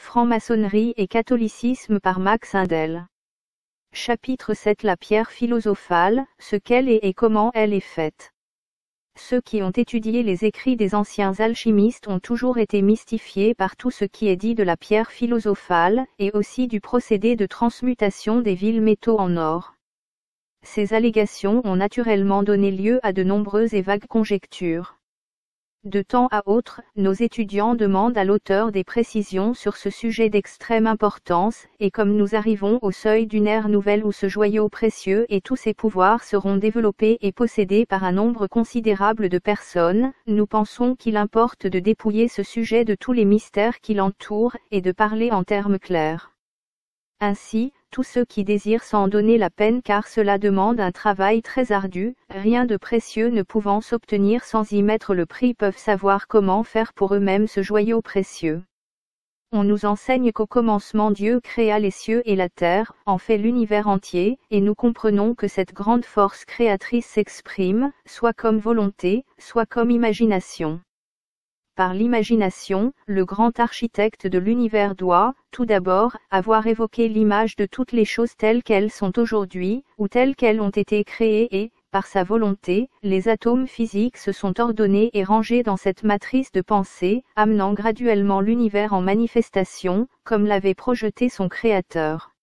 Franc-maçonnerie et catholicisme par Max Indel. Chapitre 7 La pierre philosophale, ce qu'elle est et comment elle est faite. Ceux qui ont étudié les écrits des anciens alchimistes ont toujours été mystifiés par tout ce qui est dit de la pierre philosophale, et aussi du procédé de transmutation des vils métaux en or. Ces allégations ont naturellement donné lieu à de nombreuses et vagues conjectures. De temps à autre, nos étudiants demandent à l'auteur des précisions sur ce sujet d'extrême importance, et comme nous arrivons au seuil d'une ère nouvelle où ce joyau précieux et tous ses pouvoirs seront développés et possédés par un nombre considérable de personnes, nous pensons qu'il importe de dépouiller ce sujet de tous les mystères qui l'entourent, et de parler en termes clairs. Ainsi, tous ceux qui désirent s'en donner la peine car cela demande un travail très ardu, rien de précieux ne pouvant s'obtenir sans y mettre le prix peuvent savoir comment faire pour eux-mêmes ce joyau précieux. On nous enseigne qu'au commencement Dieu créa les cieux et la terre, en fait l'univers entier, et nous comprenons que cette grande force créatrice s'exprime, soit comme volonté, soit comme imagination. Par l'imagination, le grand architecte de l'univers doit, tout d'abord, avoir évoqué l'image de toutes les choses telles qu'elles sont aujourd'hui, ou telles qu'elles ont été créées et, par sa volonté, les atomes physiques se sont ordonnés et rangés dans cette matrice de pensée, amenant graduellement l'univers en manifestation, comme l'avait projeté son Créateur.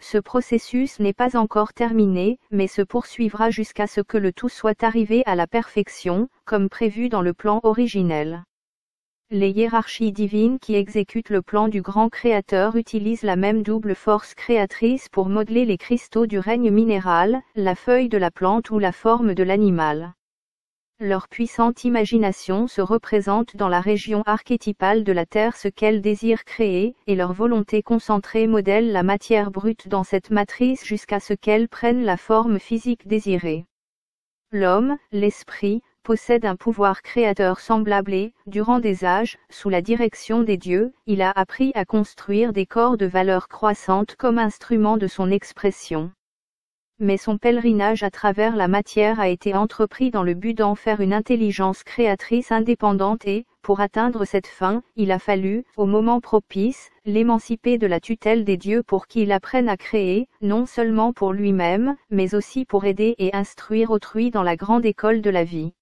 Ce processus n'est pas encore terminé, mais se poursuivra jusqu'à ce que le tout soit arrivé à la perfection, comme prévu dans le plan originel. Les hiérarchies divines qui exécutent le plan du grand Créateur utilisent la même double force créatrice pour modeler les cristaux du règne minéral, la feuille de la plante ou la forme de l'animal. Leur puissante imagination se représente dans la région archétypale de la Terre ce qu'elle désire créer, et leur volonté concentrée modèle la matière brute dans cette matrice jusqu'à ce qu'elle prenne la forme physique désirée. L'homme, l'esprit, possède un pouvoir créateur semblable et, durant des âges, sous la direction des dieux, il a appris à construire des corps de valeur croissante comme instrument de son expression. Mais son pèlerinage à travers la matière a été entrepris dans le but d'en faire une intelligence créatrice indépendante et, pour atteindre cette fin, il a fallu, au moment propice, l'émanciper de la tutelle des dieux pour qu'il apprenne à créer, non seulement pour lui-même, mais aussi pour aider et instruire autrui dans la grande école de la vie.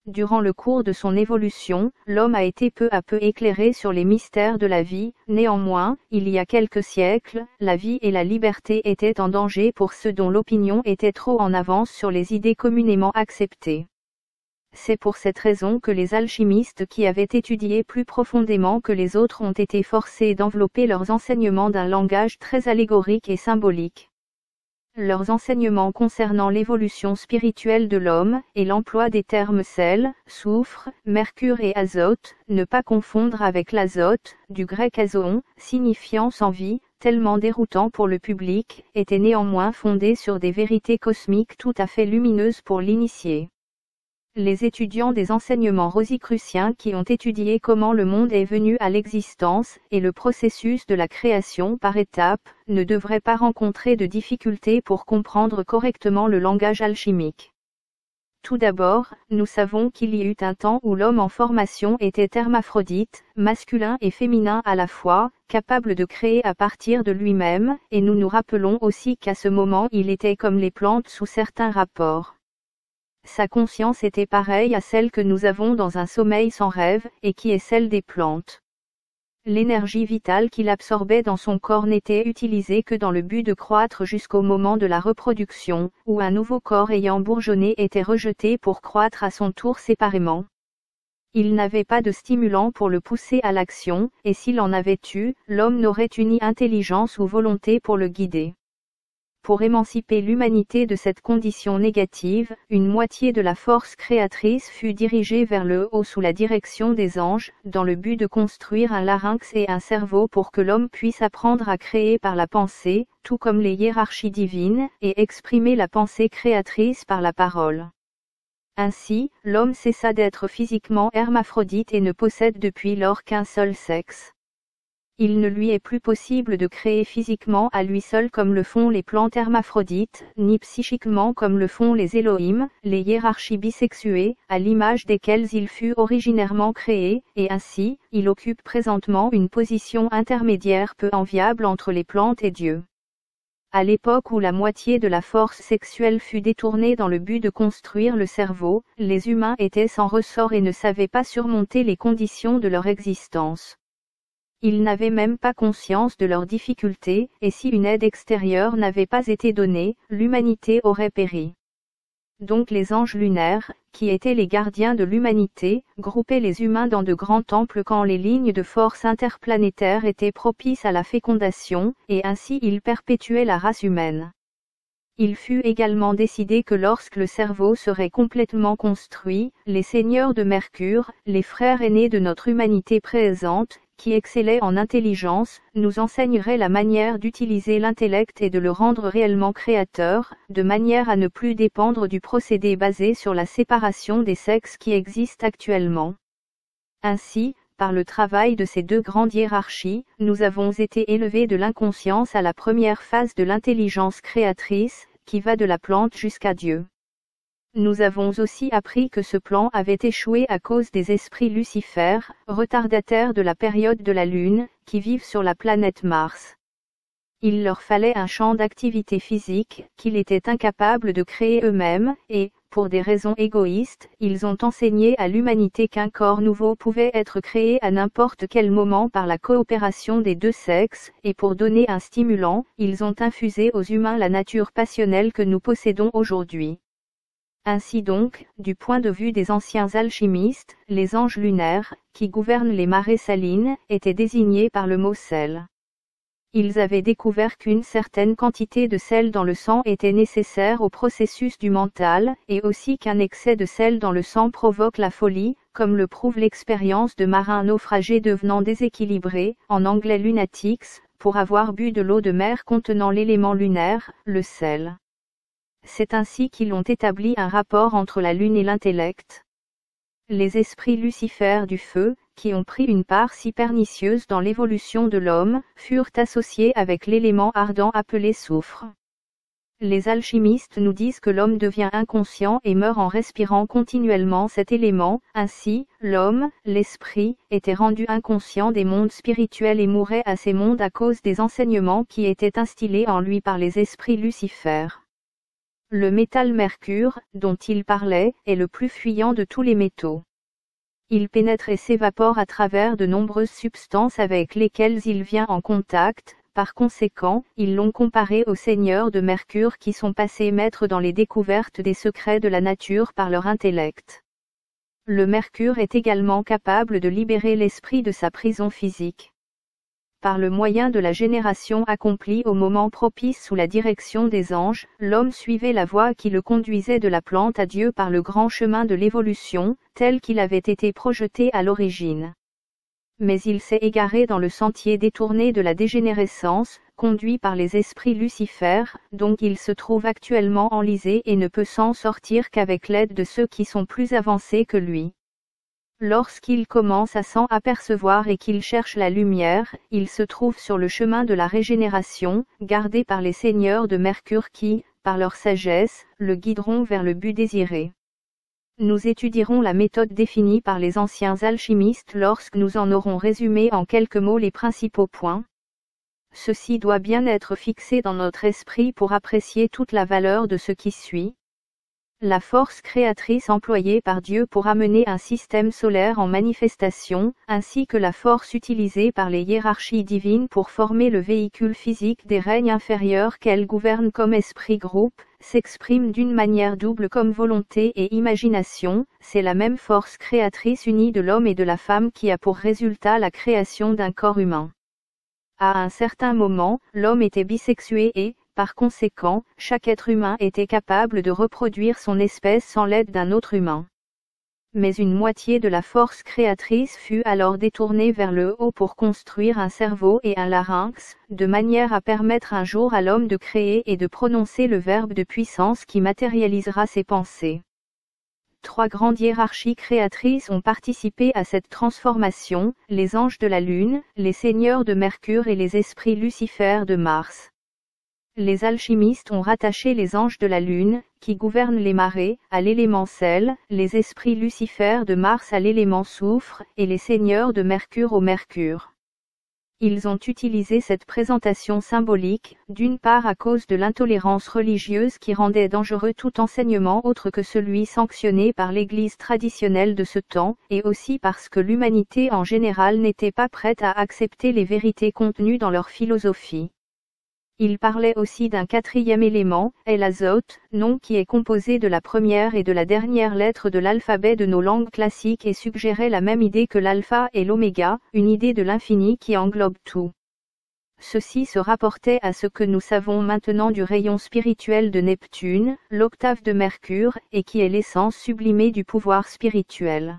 Durant le cours de son évolution, l'homme a été peu à peu éclairé sur les mystères de la vie, néanmoins, il y a quelques siècles, la vie et la liberté étaient en danger pour ceux dont l'opinion était trop en avance sur les idées communément acceptées. C'est pour cette raison que les alchimistes qui avaient étudié plus profondément que les autres ont été forcés d'envelopper leurs enseignements d'un langage très allégorique et symbolique. Leurs enseignements concernant l'évolution spirituelle de l'homme, et l'emploi des termes sel, soufre, mercure et azote, ne pas confondre avec l'azote, du grec azon, signifiant sans vie, tellement déroutant pour le public, étaient néanmoins fondés sur des vérités cosmiques tout à fait lumineuses pour l'initié. Les étudiants des enseignements rosicruciens qui ont étudié comment le monde est venu à l'existence, et le processus de la création par étapes, ne devraient pas rencontrer de difficultés pour comprendre correctement le langage alchimique. Tout d'abord, nous savons qu'il y eut un temps où l'homme en formation était hermaphrodite, masculin et féminin à la fois, capable de créer à partir de lui-même, et nous nous rappelons aussi qu'à ce moment il était comme les plantes sous certains rapports. Sa conscience était pareille à celle que nous avons dans un sommeil sans rêve, et qui est celle des plantes. L'énergie vitale qu'il absorbait dans son corps n'était utilisée que dans le but de croître jusqu'au moment de la reproduction, où un nouveau corps ayant bourgeonné était rejeté pour croître à son tour séparément. Il n'avait pas de stimulant pour le pousser à l'action, et s'il en avait eu, l'homme n'aurait eu ni intelligence ou volonté pour le guider. Pour émanciper l'humanité de cette condition négative, une moitié de la force créatrice fut dirigée vers le haut sous la direction des anges, dans le but de construire un larynx et un cerveau pour que l'homme puisse apprendre à créer par la pensée, tout comme les hiérarchies divines, et exprimer la pensée créatrice par la parole. Ainsi, l'homme cessa d'être physiquement hermaphrodite et ne possède depuis lors qu'un seul sexe. Il ne lui est plus possible de créer physiquement à lui seul comme le font les plantes hermaphrodites, ni psychiquement comme le font les Elohim, les hiérarchies bisexuées, à l'image desquelles il fut originairement créé, et ainsi, il occupe présentement une position intermédiaire peu enviable entre les plantes et Dieu. À l'époque où la moitié de la force sexuelle fut détournée dans le but de construire le cerveau, les humains étaient sans ressort et ne savaient pas surmonter les conditions de leur existence. Ils n'avaient même pas conscience de leurs difficultés, et si une aide extérieure n'avait pas été donnée, l'humanité aurait péri. Donc les anges lunaires, qui étaient les gardiens de l'humanité, groupaient les humains dans de grands temples quand les lignes de force interplanétaires étaient propices à la fécondation, et ainsi ils perpétuaient la race humaine. Il fut également décidé que lorsque le cerveau serait complètement construit, les seigneurs de Mercure, les frères aînés de notre humanité présente, qui excellaient en intelligence, nous enseigneraient la manière d'utiliser l'intellect et de le rendre réellement créateur, de manière à ne plus dépendre du procédé basé sur la séparation des sexes qui existe actuellement. Ainsi, par le travail de ces deux grandes hiérarchies, nous avons été élevés de l'inconscience à la première phase de l'intelligence créatrice, qui va de la plante jusqu'à Dieu. Nous avons aussi appris que ce plan avait échoué à cause des esprits lucifères, retardataires de la période de la Lune, qui vivent sur la planète Mars. Il leur fallait un champ d'activité physique, qu'ils étaient incapables de créer eux-mêmes, et, pour des raisons égoïstes, ils ont enseigné à l'humanité qu'un corps nouveau pouvait être créé à n'importe quel moment par la coopération des deux sexes, et pour donner un stimulant, ils ont infusé aux humains la nature passionnelle que nous possédons aujourd'hui. Ainsi donc, du point de vue des anciens alchimistes, les anges lunaires, qui gouvernent les marées salines, étaient désignés par le mot sel. Ils avaient découvert qu'une certaine quantité de sel dans le sang était nécessaire au processus du mental, et aussi qu'un excès de sel dans le sang provoque la folie, comme le prouve l'expérience de marins naufragés devenant déséquilibrés, en anglais lunatics, pour avoir bu de l'eau de mer contenant l'élément lunaire, le sel. C'est ainsi qu'ils ont établi un rapport entre la lune et l'intellect. Les esprits lucifères du feu, qui ont pris une part si pernicieuse dans l'évolution de l'homme, furent associés avec l'élément ardent appelé soufre. Les alchimistes nous disent que l'homme devient inconscient et meurt en respirant continuellement cet élément, ainsi, l'homme, l'esprit, était rendu inconscient des mondes spirituels et mourait à ces mondes à cause des enseignements qui étaient instillés en lui par les esprits lucifères. Le métal mercure, dont il parlait, est le plus fuyant de tous les métaux. Il pénètre et s'évapore à travers de nombreuses substances avec lesquelles il vient en contact, par conséquent, ils l'ont comparé aux seigneurs de Mercure qui sont passés maîtres dans les découvertes des secrets de la nature par leur intellect. Le Mercure est également capable de libérer l'esprit de sa prison physique. Par le moyen de la génération accomplie au moment propice sous la direction des anges, l'homme suivait la voie qui le conduisait de la plante à Dieu par le grand chemin de l'évolution, tel qu'il avait été projeté à l'origine. Mais il s'est égaré dans le sentier détourné de la dégénérescence, conduit par les esprits lucifères, donc il se trouve actuellement enlisé et ne peut s'en sortir qu'avec l'aide de ceux qui sont plus avancés que lui. Lorsqu'il commence à s'en apercevoir et qu'il cherche la lumière, il se trouve sur le chemin de la régénération, gardé par les seigneurs de Mercure qui, par leur sagesse, le guideront vers le but désiré. Nous étudierons la méthode définie par les anciens alchimistes lorsque nous en aurons résumé en quelques mots les principaux points. Ceci doit bien être fixé dans notre esprit pour apprécier toute la valeur de ce qui suit. La force créatrice employée par Dieu pour amener un système solaire en manifestation, ainsi que la force utilisée par les hiérarchies divines pour former le véhicule physique des règnes inférieurs qu'elles gouvernent comme esprit groupe, s'expriment d'une manière double comme volonté et imagination. C'est la même force créatrice unie de l'homme et de la femme qui a pour résultat la création d'un corps humain. À un certain moment, l'homme était bisexué et, par conséquent, chaque être humain était capable de reproduire son espèce sans l'aide d'un autre humain. Mais une moitié de la force créatrice fut alors détournée vers le haut pour construire un cerveau et un larynx, de manière à permettre un jour à l'homme de créer et de prononcer le verbe de puissance qui matérialisera ses pensées. 3 grandes hiérarchies créatrices ont participé à cette transformation, les anges de la Lune, les seigneurs de Mercure et les esprits lucifères de Mars. Les alchimistes ont rattaché les anges de la Lune, qui gouvernent les marées, à l'élément sel, les esprits lucifères de Mars à l'élément soufre, et les seigneurs de Mercure au mercure. Ils ont utilisé cette présentation symbolique, d'une part à cause de l'intolérance religieuse qui rendait dangereux tout enseignement autre que celui sanctionné par l'Église traditionnelle de ce temps, et aussi parce que l'humanité en général n'était pas prête à accepter les vérités contenues dans leur philosophie. Il parlait aussi d'un quatrième élément, l'azote, nom qui est composé de la première et de la dernière lettre de l'alphabet de nos langues classiques et suggérait la même idée que l'alpha et l'oméga, une idée de l'infini qui englobe tout. Ceci se rapportait à ce que nous savons maintenant du rayon spirituel de Neptune, l'octave de Mercure, et qui est l'essence sublimée du pouvoir spirituel.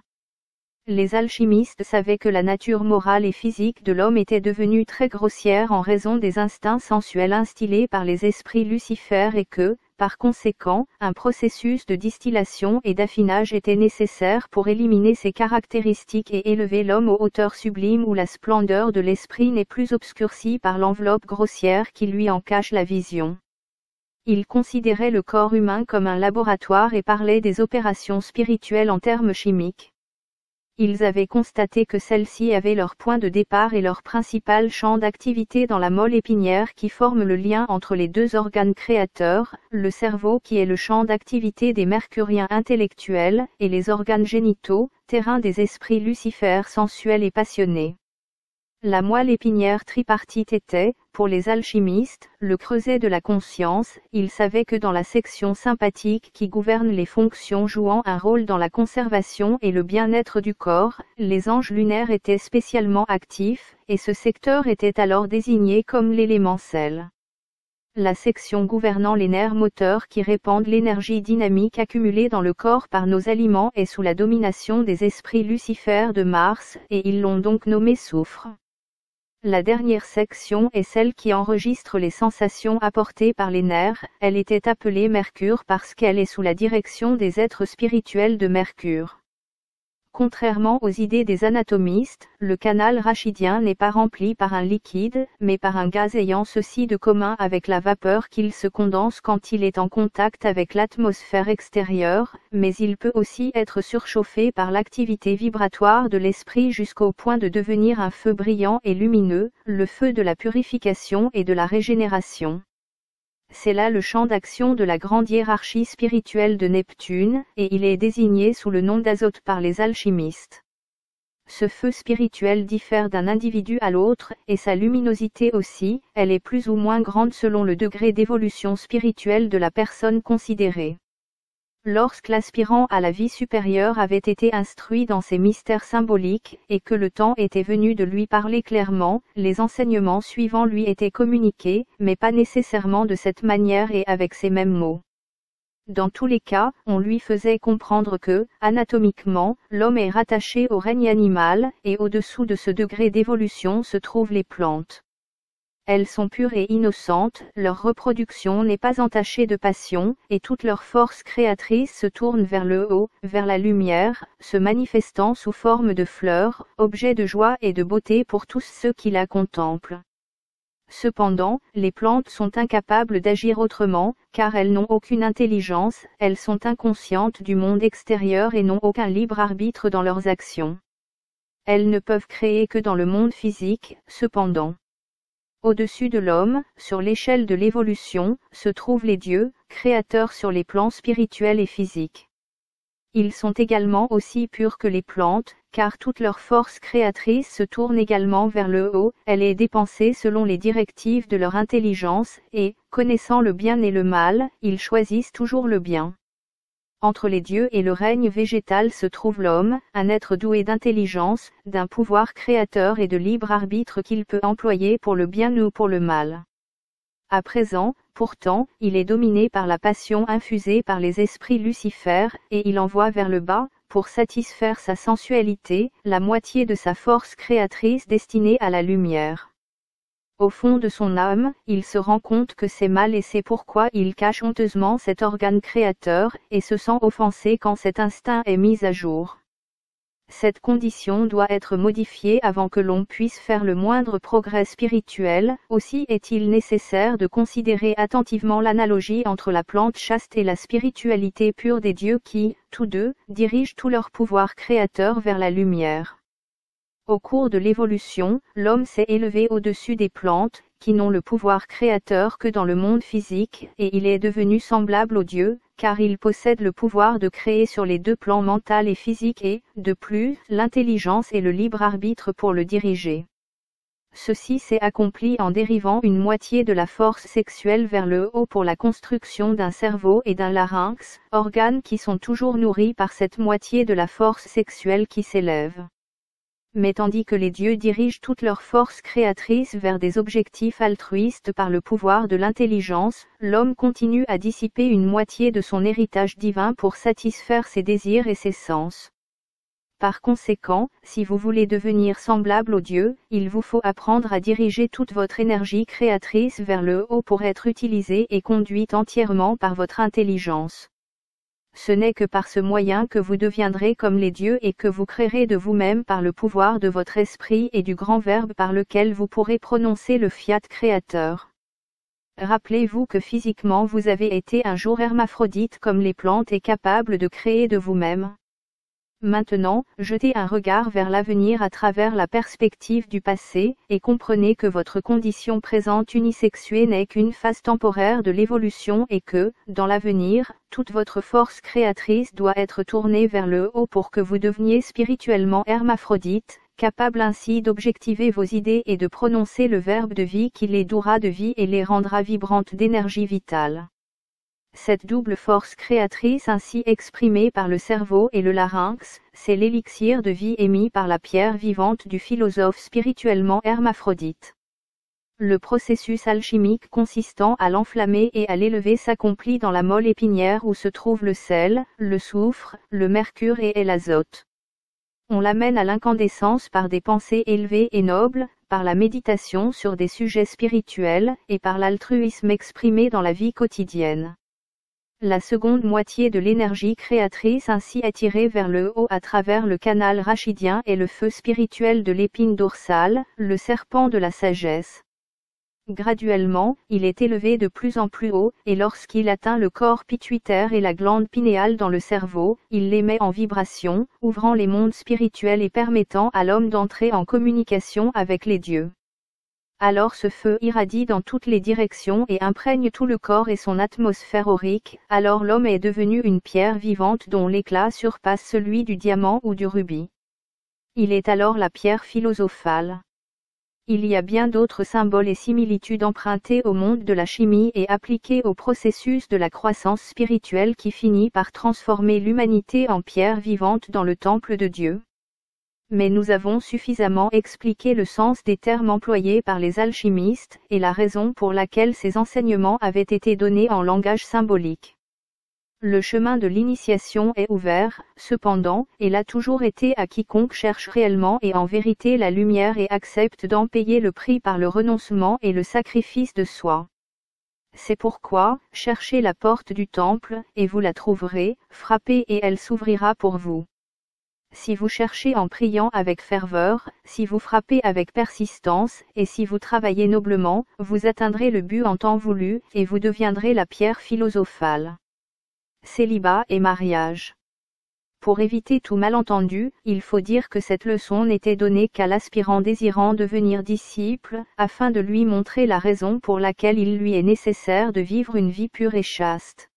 Les alchimistes savaient que la nature morale et physique de l'homme était devenue très grossière en raison des instincts sensuels instillés par les esprits lucifères et que, par conséquent, un processus de distillation et d'affinage était nécessaire pour éliminer ces caractéristiques et élever l'homme aux hauteurs sublimes où la splendeur de l'esprit n'est plus obscurcie par l'enveloppe grossière qui lui en cache la vision. Ils considéraient le corps humain comme un laboratoire et parlaient des opérations spirituelles en termes chimiques. Ils avaient constaté que celles-ci avaient leur point de départ et leur principal champ d'activité dans la moelle épinière qui forme le lien entre les deux organes créateurs, le cerveau qui est le champ d'activité des mercuriens intellectuels, et les organes génitaux, terrain des esprits lucifères sensuels et passionnés. La moelle épinière tripartite était, pour les alchimistes, le creuset de la conscience. Ils savaient que dans la section sympathique qui gouverne les fonctions jouant un rôle dans la conservation et le bien-être du corps, les anges lunaires étaient spécialement actifs, et ce secteur était alors désigné comme l'élément sel. La section gouvernant les nerfs moteurs qui répandent l'énergie dynamique accumulée dans le corps par nos aliments est sous la domination des esprits lucifères de Mars, et ils l'ont donc nommé soufre. La dernière section est celle qui enregistre les sensations apportées par les nerfs, elle était appelée Mercure parce qu'elle est sous la direction des êtres spirituels de Mercure. Contrairement aux idées des anatomistes, le canal rachidien n'est pas rempli par un liquide, mais par un gaz ayant ceci de commun avec la vapeur qu'il se condense quand il est en contact avec l'atmosphère extérieure, mais il peut aussi être surchauffé par l'activité vibratoire de l'esprit jusqu'au point de devenir un feu brillant et lumineux, le feu de la purification et de la régénération. C'est là le champ d'action de la grande hiérarchie spirituelle de Neptune, et il est désigné sous le nom d'azote par les alchimistes. Ce feu spirituel diffère d'un individu à l'autre, et sa luminosité aussi, elle est plus ou moins grande selon le degré d'évolution spirituelle de la personne considérée. Lorsque l'aspirant à la vie supérieure avait été instruit dans ces mystères symboliques, et que le temps était venu de lui parler clairement, les enseignements suivants lui étaient communiqués, mais pas nécessairement de cette manière et avec ces mêmes mots. Dans tous les cas, on lui faisait comprendre que, anatomiquement, l'homme est rattaché au règne animal, et au-dessous de ce degré d'évolution se trouvent les plantes. Elles sont pures et innocentes, leur reproduction n'est pas entachée de passion, et toute leur force créatrice se tourne vers le haut, vers la lumière, se manifestant sous forme de fleurs, objets de joie et de beauté pour tous ceux qui la contemplent. Cependant, les plantes sont incapables d'agir autrement, car elles n'ont aucune intelligence, elles sont inconscientes du monde extérieur et n'ont aucun libre arbitre dans leurs actions. Elles ne peuvent créer que dans le monde physique, cependant. Au-dessus de l'homme, sur l'échelle de l'évolution, se trouvent les dieux, créateurs sur les plans spirituels et physiques. Ils sont également aussi purs que les plantes, car toute leur force créatrice se tourne également vers le haut, elle est dépensée selon les directives de leur intelligence, et, connaissant le bien et le mal, ils choisissent toujours le bien. Entre les dieux et le règne végétal se trouve l'homme, un être doué d'intelligence, d'un pouvoir créateur et de libre arbitre qu'il peut employer pour le bien ou pour le mal. À présent, pourtant, il est dominé par la passion infusée par les esprits lucifères, et il envoie vers le bas, pour satisfaire sa sensualité, la moitié de sa force créatrice destinée à la lumière. Au fond de son âme, il se rend compte que c'est mal et c'est pourquoi il cache honteusement cet organe créateur, et se sent offensé quand cet instinct est mis à jour. Cette condition doit être modifiée avant que l'on puisse faire le moindre progrès spirituel. Aussi est-il nécessaire de considérer attentivement l'analogie entre la plante chaste et la spiritualité pure des dieux qui, tous deux, dirigent tout leur pouvoir créateur vers la lumière. Au cours de l'évolution, l'homme s'est élevé au-dessus des plantes, qui n'ont le pouvoir créateur que dans le monde physique, et il est devenu semblable aux dieux, car il possède le pouvoir de créer sur les deux plans mental et physique et, de plus, l'intelligence et le libre arbitre pour le diriger. Ceci s'est accompli en dérivant une moitié de la force sexuelle vers le haut pour la construction d'un cerveau et d'un larynx, organes qui sont toujours nourris par cette moitié de la force sexuelle qui s'élève. Mais tandis que les dieux dirigent toute leur force créatrice vers des objectifs altruistes par le pouvoir de l'intelligence, l'homme continue à dissiper une moitié de son héritage divin pour satisfaire ses désirs et ses sens. Par conséquent, si vous voulez devenir semblable aux dieux, il vous faut apprendre à diriger toute votre énergie créatrice vers le haut pour être utilisée et conduite entièrement par votre intelligence. Ce n'est que par ce moyen que vous deviendrez comme les dieux et que vous créerez de vous-même par le pouvoir de votre esprit et du grand verbe par lequel vous pourrez prononcer le fiat créateur. Rappelez-vous que physiquement vous avez été un jour hermaphrodite comme les plantes et capable de créer de vous-même. Maintenant, jetez un regard vers l'avenir à travers la perspective du passé, et comprenez que votre condition présente unisexuée n'est qu'une phase temporaire de l'évolution et que, dans l'avenir, toute votre force créatrice doit être tournée vers le haut pour que vous deveniez spirituellement hermaphrodite, capable ainsi d'objectiver vos idées et de prononcer le verbe de vie qui les douera de vie et les rendra vibrantes d'énergie vitale. Cette double force créatrice ainsi exprimée par le cerveau et le larynx, c'est l'élixir de vie émis par la pierre vivante du philosophe spirituellement hermaphrodite. Le processus alchimique consistant à l'enflammer et à l'élever s'accomplit dans la molle épinière où se trouvent le sel, le soufre, le mercure et l'azote. On l'amène à l'incandescence par des pensées élevées et nobles, par la méditation sur des sujets spirituels, et par l'altruisme exprimé dans la vie quotidienne. La seconde moitié de l'énergie créatrice ainsi attirée vers le haut à travers le canal rachidien est le feu spirituel de l'épine dorsale, le serpent de la sagesse. Graduellement, il est élevé de plus en plus haut, et lorsqu'il atteint le corps pituitaire et la glande pinéale dans le cerveau, il les met en vibration, ouvrant les mondes spirituels et permettant à l'homme d'entrer en communication avec les dieux. Alors ce feu irradie dans toutes les directions et imprègne tout le corps et son atmosphère aurique, alors l'homme est devenu une pierre vivante dont l'éclat surpasse celui du diamant ou du rubis. Il est alors la pierre philosophale. Il y a bien d'autres symboles et similitudes empruntés au monde de la chimie et appliqués au processus de la croissance spirituelle qui finit par transformer l'humanité en pierre vivante dans le temple de Dieu. Mais nous avons suffisamment expliqué le sens des termes employés par les alchimistes, et la raison pour laquelle ces enseignements avaient été donnés en langage symbolique. Le chemin de l'initiation est ouvert, cependant, et l'a toujours été à quiconque cherche réellement et en vérité la lumière et accepte d'en payer le prix par le renoncement et le sacrifice de soi. C'est pourquoi, cherchez la porte du temple, et vous la trouverez, frappez et elle s'ouvrira pour vous. Si vous cherchez en priant avec ferveur, si vous frappez avec persistance, et si vous travaillez noblement, vous atteindrez le but en temps voulu, et vous deviendrez la pierre philosophale. Célibat et mariage. Pour éviter tout malentendu, il faut dire que cette leçon n'était donnée qu'à l'aspirant désirant devenir disciple, afin de lui montrer la raison pour laquelle il lui est nécessaire de vivre une vie pure et chaste.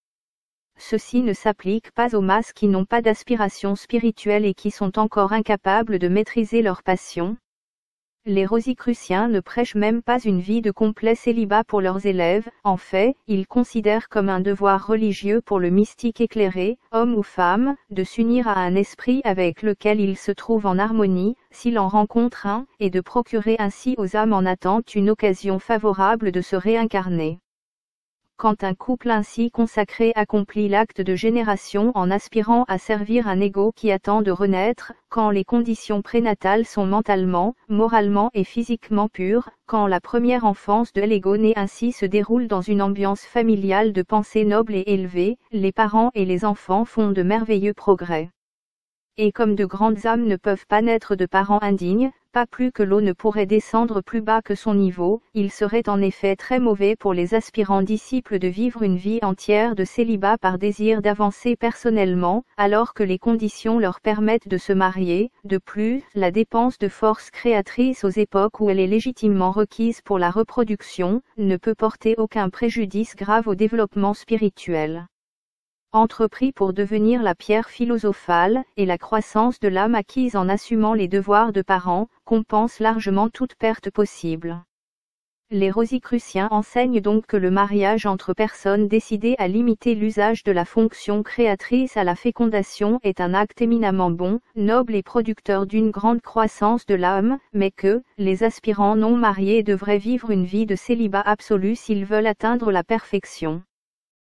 Ceci ne s'applique pas aux masses qui n'ont pas d'aspiration spirituelle et qui sont encore incapables de maîtriser leur passion. Les Rosicruciens ne prêchent même pas une vie de complet célibat pour leurs élèves, en fait, ils considèrent comme un devoir religieux pour le mystique éclairé, homme ou femme, de s'unir à un esprit avec lequel il se trouve en harmonie, s'il en rencontre un, et de procurer ainsi aux âmes en attente une occasion favorable de se réincarner. quand un couple ainsi consacré accomplit l'acte de génération en aspirant à servir un ego qui attend de renaître, quand les conditions prénatales sont mentalement, moralement et physiquement pures, quand la première enfance de l'ego né ainsi se déroule dans une ambiance familiale de pensée noble et élevée, les parents et les enfants font de merveilleux progrès. Et comme de grandes âmes ne peuvent pas naître de parents indignes, pas plus que l'eau ne pourrait descendre plus bas que son niveau, il serait en effet très mauvais pour les aspirants disciples de vivre une vie entière de célibat par désir d'avancer personnellement, alors que les conditions leur permettent de se marier. De plus, la dépense de force créatrice aux époques où elle est légitimement requise pour la reproduction, ne peut porter aucun préjudice grave au développement spirituel. Entrepris pour devenir la pierre philosophale, et la croissance de l'âme acquise en assumant les devoirs de parents, compense largement toute perte possible. Les Rosicruciens enseignent donc que le mariage entre personnes décidées à limiter l'usage de la fonction créatrice à la fécondation est un acte éminemment bon, noble et producteur d'une grande croissance de l'âme, mais que, les aspirants non mariés devraient vivre une vie de célibat absolu s'ils veulent atteindre la perfection.